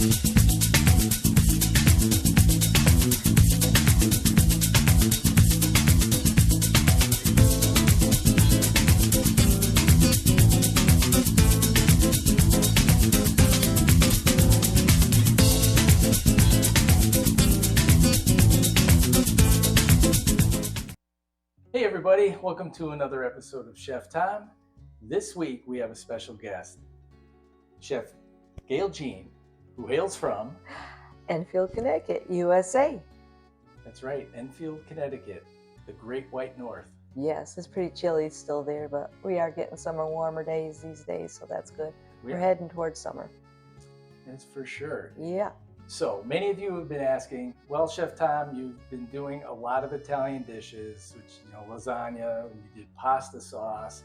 Hey everybody, welcome to another episode of Chef Tom. This week we have a special guest, Chef Gail Jean, who hails from Enfield, Connecticut, USA. That's right, Enfield, Connecticut, the Great White North. Yes, it's pretty chilly still there, but we are getting summer warmer days these days, so that's good. We're heading towards summer. That's for sure. Yeah. So many of you have been asking, well, Chef Tom, you've been doing a lot of Italian dishes, which, lasagna, you did pasta sauce.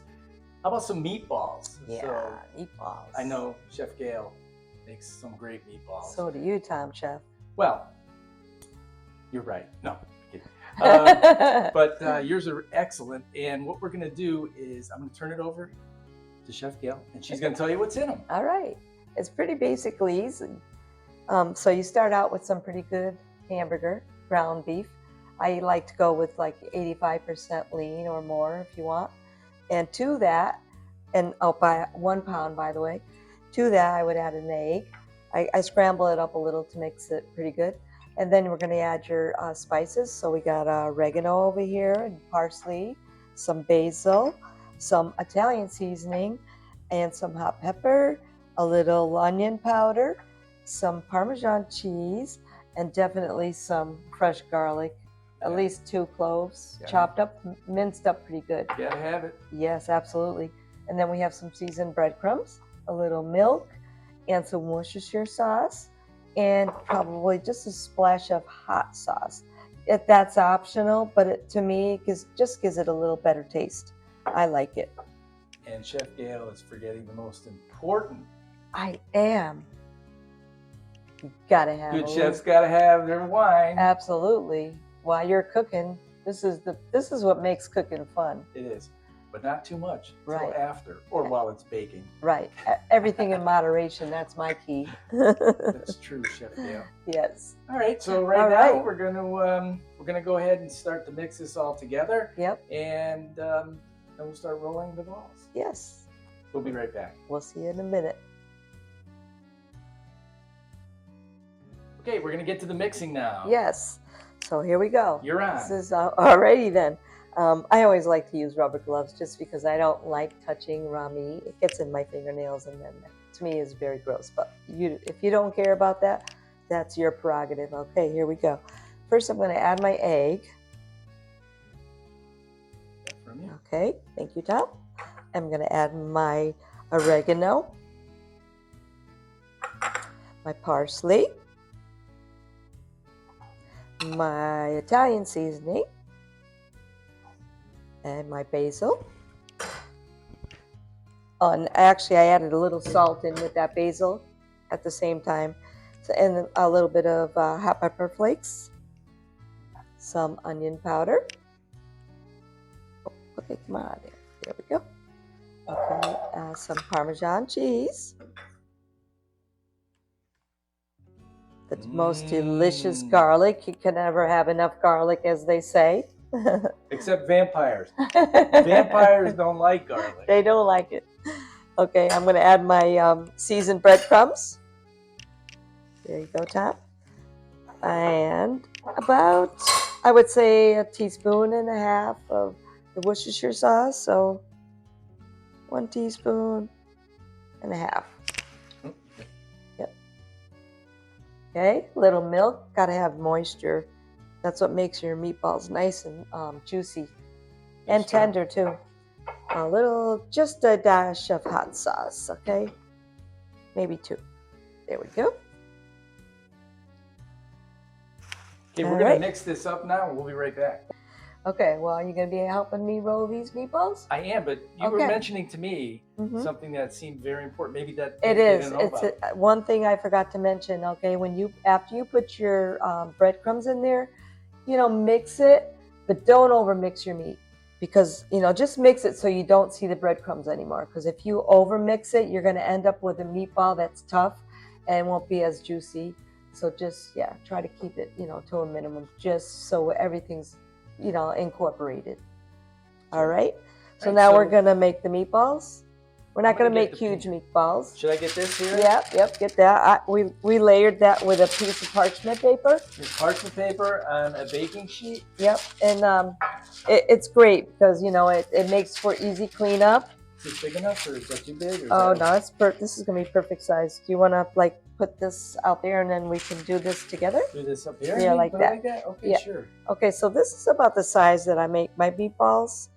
How about some meatballs? Yeah, so, meatballs. I know Chef Gail makes some great meatballs. So do you, Tom, Chef. Well, you're right. No, I'm kidding. But yours are excellent. And what we're going to do is I'm going to turn it over to Chef Gail, and she's going to tell you what's in them. All right. It's pretty basically easy. So you start out with some pretty good hamburger, ground beef. I like to go with like 85% lean or more if you want. And to that, and by 1 pound, by the way, to that I would add an egg. I scramble it up a little to mix it pretty good. And then we're going to add your spices. So we got oregano over here and parsley, some basil, some Italian seasoning, and some hot pepper, a little onion powder, some Parmesan cheese, and definitely some fresh garlic, at least 2 cloves, chopped up, minced up pretty good. Gotta have it. Yes, absolutely. And then we have some seasoned breadcrumbs, a little milk, and some Worcestershire sauce, and probably just a splash of hot sauce. That's optional, but to me, it just gives it a little better taste. I like it. And Chef Gail is forgetting the most important. I am. You gotta have good chefs gotta have their wine. Absolutely. While you're cooking, this is what makes cooking fun. It is, but not too much right until after or while it's baking. Right. Everything in moderation. That's my key. That's true, Chef Gail. Yes. All right. So now we're gonna go ahead and start to mix this all together. Yep. And then we'll start rolling the balls. Yes. We'll be right back. We'll see you in a minute. Okay, we're going to get to the mixing now. Yes. So here we go. You're on. This is alrighty then. I always like to use rubber gloves just because I don't like touching raw meat. It gets in my fingernails and then to me is very gross. But if you don't care about that, that's your prerogative. Okay, here we go. First I'm going to add my egg. From you. Okay, thank you, Tom. I'm going to add my oregano, my parsley, my Italian seasoning, and my basil. And actually I added a little salt in with that basil at the same time. So, and a little bit of hot pepper flakes, some onion powder. Okay, come on, there we go. Okay, some Parmesan cheese. The most delicious garlic. You can never have enough garlic, as they say. Except vampires. Vampires don't like garlic. They don't like it. Okay, I'm going to add my seasoned breadcrumbs. There you go, Tom. And about, I would say, 1.5 teaspoons of the Worcestershire sauce. So 1.5 teaspoons. Yep. Okay, little milk. Got to have moisture. That's what makes your meatballs nice and juicy and tender too. Just a dash of hot sauce, okay? Maybe 2. There we go. Okay, we're going to mix this up now and we'll be right back. Okay, well, are you going to be helping me roll these meatballs? I am, but you were mentioning to me something that seemed very important. Maybe that it is. It's one thing I forgot to mention. Okay, after you put your breadcrumbs in there, mix it, but don't over mix your meat because just mix it so you don't see the breadcrumbs anymore. Because if you over mix it, you're going to end up with a meatball that's tough, and it won't be as juicy. So just, yeah, try to keep it, to a minimum, just so everything's, incorporated. All right. So now we're going to make the meatballs. We're not going to make huge meatballs. Should I get this here? Yep, get that. We layered that with a piece of parchment paper. Parchment paper on a baking sheet? Yep, and it's great because, it makes for easy cleanup. Is it big enough or is that too big? Oh, no, this is going to be perfect size. Do you want to, put this out there and then we can do this together? Do this up here? Yeah, like that. Okay, yeah. Sure. Okay, so this is about the size that I make my meatballs.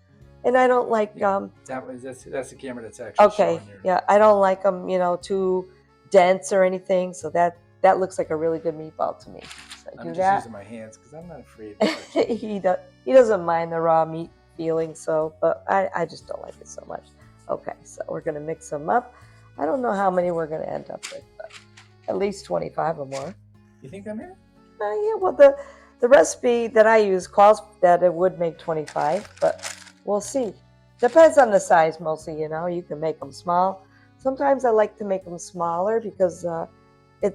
And I don't like that's the camera that's actually showing you. Yeah, I don't like them, too dense or anything. So that looks like a really good meatball to me. So I'm just using my hands because I'm not afraid. He doesn't mind the raw meat feeling. So, but I just don't like it so much. Okay, so we're gonna mix them up. I don't know how many we're gonna end up with, but at least 25 or more. You think I'm here? Yeah. Well, the recipe that I use calls that it would make 25, but we'll see. Depends on the size mostly, You can make them small. Sometimes I like to make them smaller because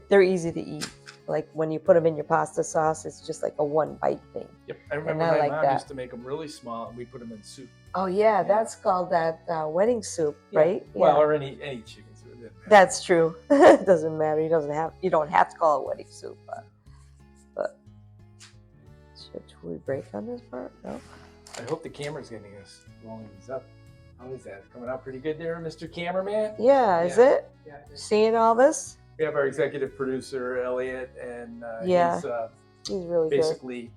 they're easy to eat. Like when you put them in your pasta sauce, it's just like a one bite thing. Yep, I remember my mom used to make them really small and we put them in soup. Oh yeah, that's called that wedding soup, right? Yeah. Well, or any chicken soup. That's true. It doesn't matter. You don't have to call it wedding soup, but should we break on this part? No. I hope the camera's getting us rolling these up. How is that? Coming out pretty good there, Mr. Cameraman? Yeah, is it? Yeah. Seeing all this? We have our executive producer, Elliot, and he's really basically,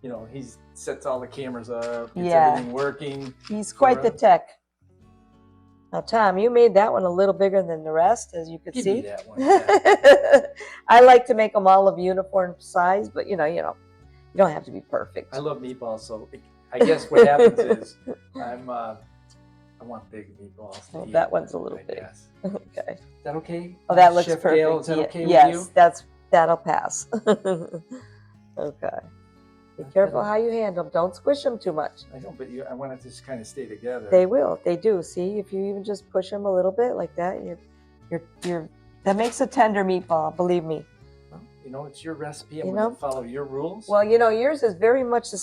he sets all the cameras up, gets everything working. He's quite the tech. Now, Tom, you made that one a little bigger than the rest, as you could see. Give me that one. Yeah. I like to make them all of uniform size, but you don't have to be perfect. I love meatballs, so I guess what happens is I want big meatballs. Well, that one's a little big. Guess. Okay. Is that okay? Oh, that looks Chef perfect. Gail, is that okay yes, with you? that'll pass. Okay. Be careful how you handle them. Don't squish them too much. I know, but I want it to just kind of stay together. They will. They do. See, if you even just push them a little bit like that, that makes a tender meatball. Believe me. Well, it's your recipe. I'm going to follow your rules. Well, yours is very much the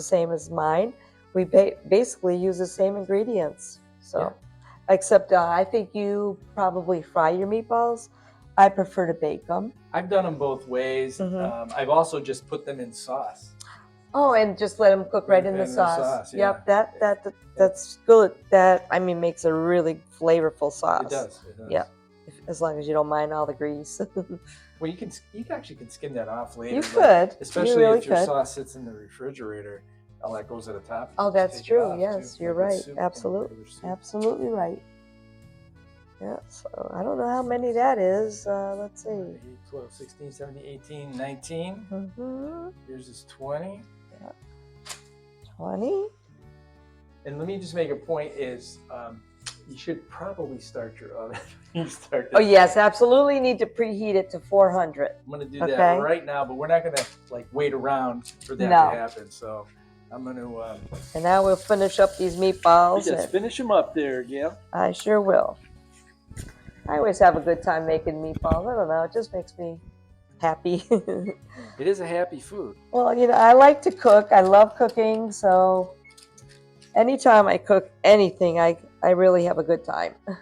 same as mine. We basically use the same ingredients. So, except I think you probably fry your meatballs. I prefer to bake them. I've done them both ways. Mm-hmm. I've also just put them in sauce. Oh, and just let them cook right in the sauce. Yep, that's good. That makes a really flavorful sauce. It does. Yep, as long as you don't mind all the grease. Well, you actually can skim that off later. You could, especially if your sauce sits in the refrigerator. All that goes at the top. Oh, that's true. Yes, you're right. Absolutely right. Yeah, so I don't know how many that is. Let's see. 8, 12, 16, 17, 18, 19. Mm-hmm. Yours is 20. Yeah. 20. And let me just make a point is you should probably start your oven. Oh, yes, absolutely need to preheat it to 400. I'm going to do that right now, but we're not going to wait around for that to happen. So I'm going to... and now we'll finish up these meatballs. Just finish them up there, Gail. I sure will. I always have a good time making meatballs. I don't know. It just makes me happy. It is a happy food. Well, I like to cook. I love cooking. So anytime I cook anything, I really have a good time. I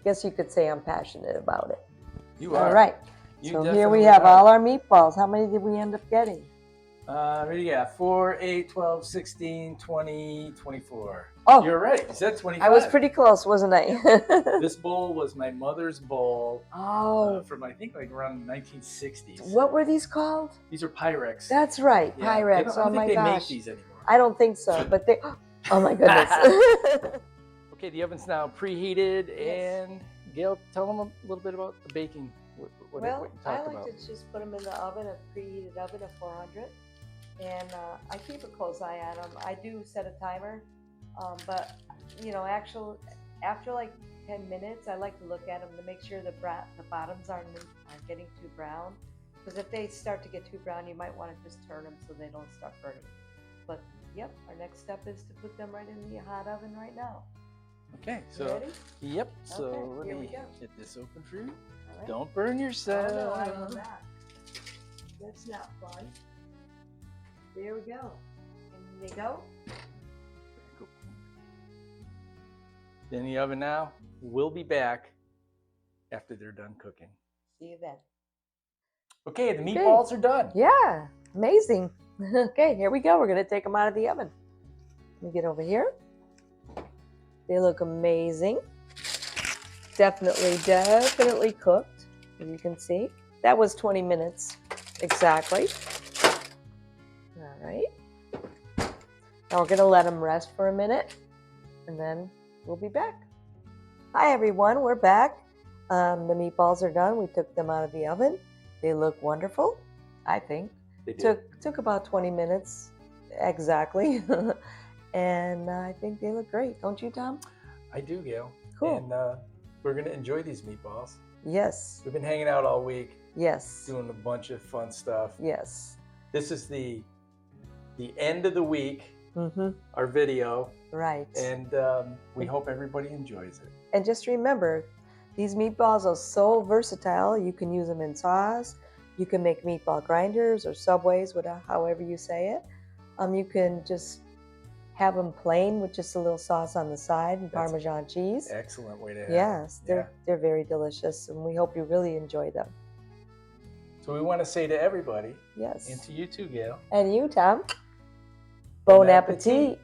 guess you could say I'm passionate about it. You are. All right. So here we have all our meatballs. How many did we end up getting? What do you got? 4, 8, 12, 16, 20, 24. Oh, you're right. You said 25. I was pretty close, wasn't I? This bowl was my mother's bowl. Oh. From I think around the 1960s. What were these called? These are Pyrex. That's right, yeah. Pyrex. Oh my gosh. They make these anymore. I don't think so, but they. Oh my goodness. Okay, the oven's now preheated, and Gail, tell them a little bit about the baking. What you talked about. To just put them in the oven, a preheated oven of 400, and I keep a close eye on them. I do set a timer, but actually after like 10 minutes, I like to look at them to make sure the bottoms aren't getting too brown. Because if they start to get too brown, you might want to just turn them so they don't start burning. But yep, our next step is to put them right in the hot oven right now. Okay, You so ready? yep. So Okay, let here we me go. get this open for you. All right. Don't burn yourself. Oh, no, I don't know that. That's not fun. There we go. In they go. In the oven now. We'll be back after they're done cooking. See you then. Okay, the meatballs are done. Yeah, amazing. Okay, here we go. We're going to take them out of the oven. Let me get over here. They look amazing. Definitely cooked, as you can see. That was 20 minutes exactly. All right. Now we're going to let them rest for a minute, and then we'll be back. Hi, everyone. We're back. The meatballs are done. We took them out of the oven. They look wonderful, I think. They do. Took about 20 minutes exactly. And I think they look great. Don't you, Tom? I do, Gail. Cool. And we're going to enjoy these meatballs. Yes. We've been hanging out all week, Yes. doing a bunch of fun stuff. Yes. This is the end of the week, Mm-hmm. our video, Right. and we hope everybody enjoys it. And just remember, these meatballs are so versatile. You can use them in sauce. You can make meatball grinders or Subways, whatever, however you say it. You can just have them plain with just a little sauce on the side and That's Parmesan cheese. Excellent way to have Yes, it. they're very delicious, and we hope you really enjoy them. So we want to say to everybody, Yes. and to you too, Gail. And you, Tom. Bon appetit.